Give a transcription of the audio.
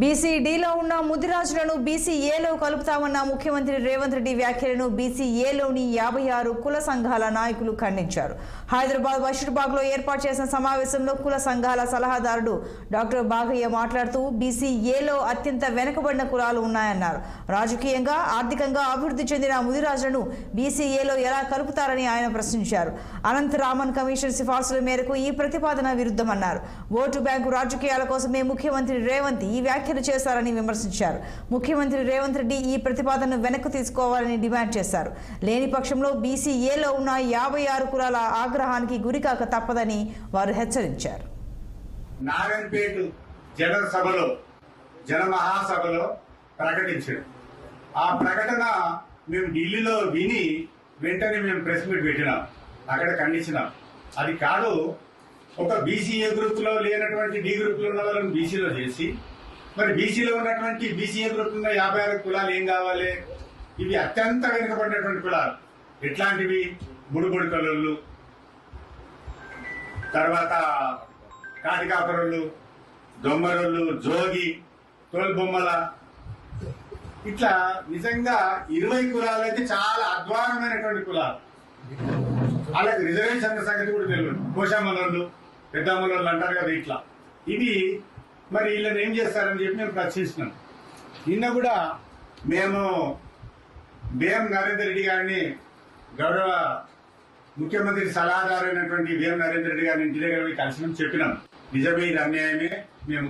బీసీడీలో ఉన్న ముదిరాజులను బీసీఏలో కలుపుతామన్న ముఖ్యమంత్రి రేవంత్ రెడ్డి వ్యాఖ్యలను బీసీఏలోని 56 కుల సంఘాల నాయకులు ఖండించారు. హైదరాబాద్ బషీర్బాగ్లో ఏర్పాటు చేసిన సమావేశంలో కుల సంఘాల సలహాదారుడు డాక్టర్ బాగయ్య మాట్లాడుతూ బీసీఏలో అత్యంత వెనుకబడిన కులాలు ఉన్నాయన్నారు. రాజకీయంగా ఆర్థికంగా అభివృద్ధి చెందిన ముదిరాజులను బీసీఏలో ఎలా కలుపుతారని ఆయన ప్రశ్నించారు. అనంత రామన్ కమిషన్ సిఫార్సుల మేరకు ఈ ప్రతిపాదన విరుద్ధమన్నారు. ఓటు బ్యాంకు రాజకీయాల కోసమే ముఖ్యమంత్రి రేవంత్ ఈ వ్యాఖ్యలు చేశారని విమర్శించారు. ముఖ్యమంత్రి రేవంత్ రెడ్డి ఈ ప్రతిపాదనను వెనక్కు తీసుకోవాలని డిమాండ్ చేశారు. లేని పక్షంలో బీసీఏలో ఉన్న 56 కులాల ఆగ్రహానికి గురికాక తప్పదని వారు హెచ్చరించారు. నారాయణపేట జనమహాసభలో ప్రకటించారు. ఆ ప్రకటన మేము ఢిల్లీలో విని వెంటనే మేము ప్రెస్ మీట్ పెట్టినాం. అక్కడ ఖండించినాం. అది కాదు, ఒక బీసీఏ గ్రూప్ లో లేనటువంటి డి గ్రూప్ లో ఉన్న వాళ్ళని బీసీలో చేసి, మరి బీసీలో ఉన్నటువంటి బీసీఏ గ్రూప్ ఉన్న 56 కులాలు ఏం కావాలి? ఇవి అత్యంత వెనుకబడినటువంటి కులాలు. ఎట్లాంటివి? బుడుబుడి కలోళ్ళు, తర్వాత కాటికాపరులు, దొమ్మరోళ్ళు, జోగి, తోలుబొమ్మల, ఇట్లా నిజంగా 20 కులాలు అయితే చాలా అధ్వానమైనటువంటి కులాలు. అలాగే రిజర్వేషన్ సంగతి కూడా తెలియదు. కోశామలోళ్ళు, పెద్దమ్మలోళ్ళు అంటారు కదా. ఇట్లా ఇవి మరి వీళ్ళని ఏం చేస్తారని చెప్పి మేము ప్రశ్నిస్తున్నాం. నిన్న కూడా మేము బిఎం నరేందర్ రెడ్డి గారిని, గౌరవ ముఖ్యమంత్రి సలహాదారు అయినటువంటి బిఎం నరేందర్ రెడ్డి గారిని ఇంటి దగ్గర కలిసి చెప్పినాం. నిజమే, ఇది అన్యాయమే. మేము